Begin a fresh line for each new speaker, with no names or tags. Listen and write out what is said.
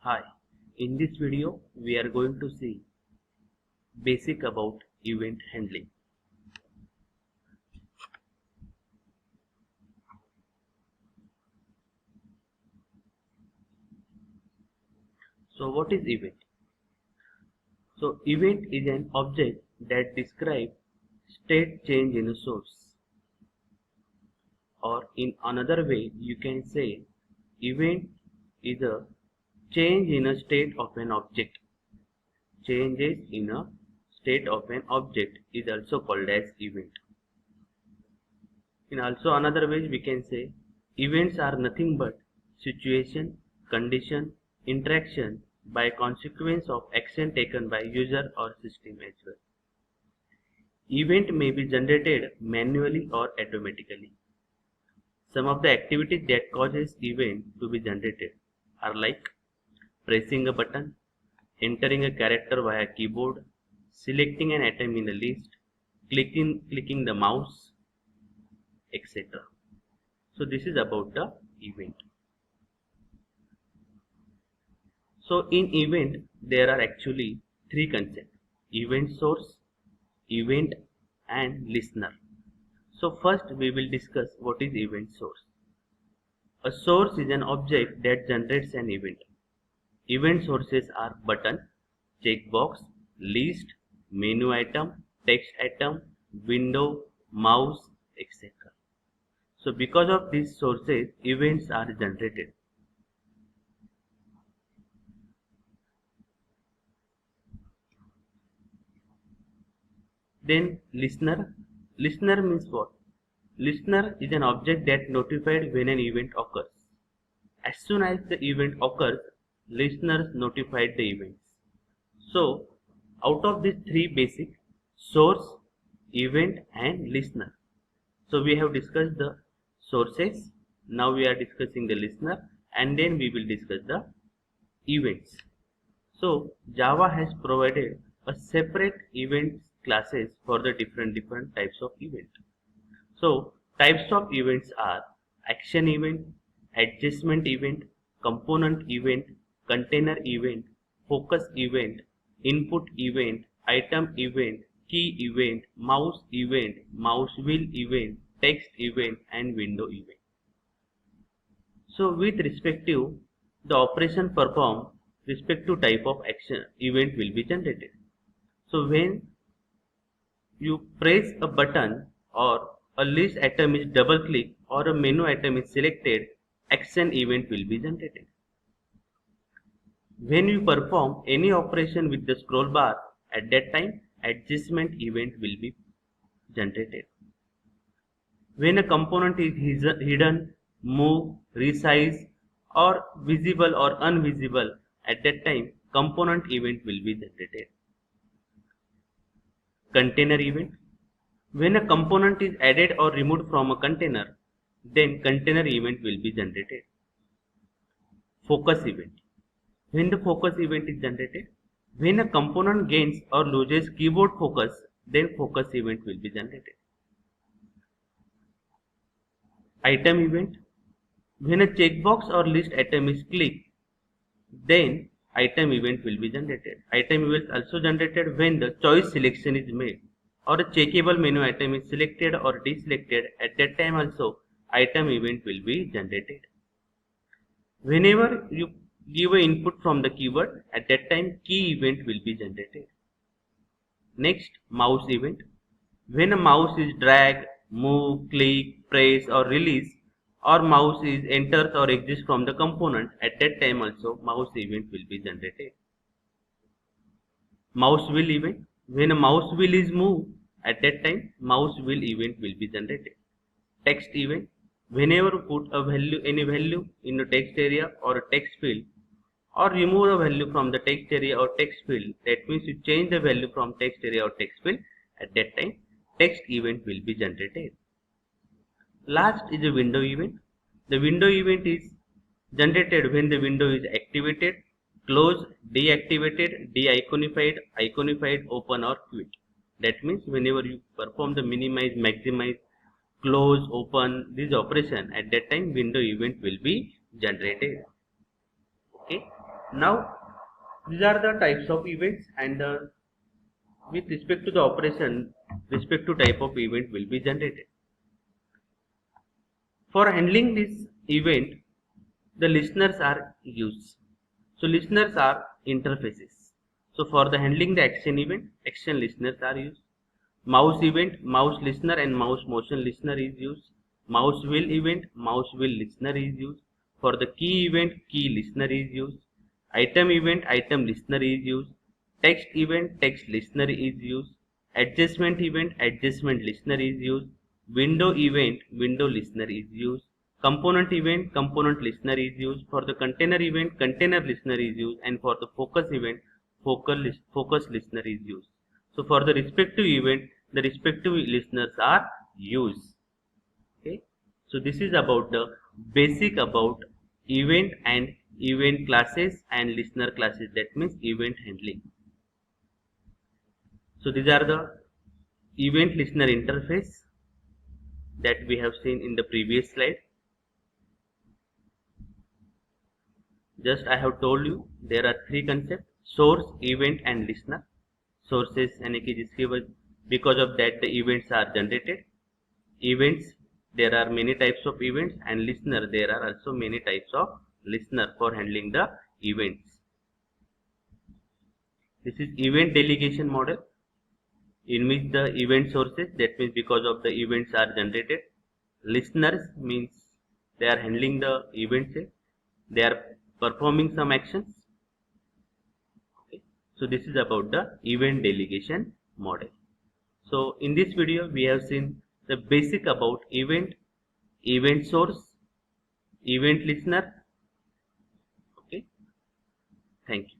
Hi, in this video we are going to see basic about event handling. So what is event? So event is an object that describes state change in a source, or in another way you can say event is a change in a state of an object. Changes in a state of an object is also called as event. In also another way we can say events are nothing but situation, condition, interaction by consequence of action taken by user or system as well. Event may be generated manually or automatically. Some of the activities that causes event to be generated are like pressing a button, entering a character via keyboard, selecting an item in a list, clicking the mouse, etc. So this is about the event. So in event there are actually three concepts: event source, event and listener. So first we will discuss what is event source. A source is an object that generates an event. Event sources are button, checkbox, list, menu item, text item, window, mouse, etc. So because of these sources events are generated. Then listener. Listener means what? Listener is an object that notified when an event occurs. As soon as the event occurs, listeners notified the events. So out of these three basic: source, event and listener. So we have discussed the sources. Now we are discussing the listener, and then we will discuss the events. So Java has provided a separate events classes for the different types of event. So types of events are action event, adjustment event, component event, container event, focus event, input event, item event, key event, mouse wheel event, text event and window event. So with respect to the operation performed, respect to type of action event will be generated. So when you press a button or a list item is double clicked or a menu item is selected, action event will be generated. When you perform any operation with the scroll bar, at that time adjustment event will be generated. When a component is hidden, move, resize or visible or invisible, at that time component event will be generated. Container event. When a component is added or removed from a container, then container event will be generated. Focus event. When the focus event is generated, when a component gains or loses keyboard focus, then focus event will be generated. Item event. When a checkbox or list item is clicked, then item event will be generated. Item event also generated when the choice selection is made or a checkable menu item is selected or deselected. At that time also item event will be generated. Whenever you give an input from the keyboard, at that time key event will be generated. Next, mouse event. When a mouse is drag, move, click, press or release, or mouse is enters or exits from the component, at that time also mouse event will be generated. Mouse wheel event. When a mouse wheel is moved, at that time mouse wheel event will be generated. Text event. Whenever you put a value, any value in the text area or a text field, or remove a value from the text area or text field, that means you change the value from text area or text field, at that time text event will be generated. Last is a window event. The window event is generated when the window is activated, closed, deactivated, de-iconified, iconified, open or quit. That means whenever you perform the minimize, maximize, close, open, this operation, at that time window event will be generated. Okay. Now these are the types of events, and with respect to the operation, respect to type of event will be generated. For handling this event, the listeners are used. So listeners are interfaces. So for the handling the action event, action listeners are used. Mouse event, mouse listener and mouse motion listener is used. Mouse wheel event, mouse wheel listener is used. For the key event, key listener is used. Item event, item listener is used. Text event, text listener is used. Adjustment event, adjustment listener is used. Window event, window listener is used. Component event, component listener is used. For the container event, container listener is used. And for the focus event, focus listener is used. So for the respective event, the respective listeners are used. Okay. So this is about the basic about event and event classes and listener classes. That means event handling. So these are the event listener interface that we have seen in the previous slide. Just I have told you there are three concepts: source, event and listener. Sources यानी कि जिसकी वजह because of that the events are generated. Events, there are many types of events, and listener, there are also many types of listener for handling the events. This is event delegation model, in which the event sources, that means because of the events are generated. Listeners means they are handling the events, they are performing some actions. Okay. So this is about the event delegation model. So in this video we have seen the basic about event, event source, event listener. Okay. Thank you.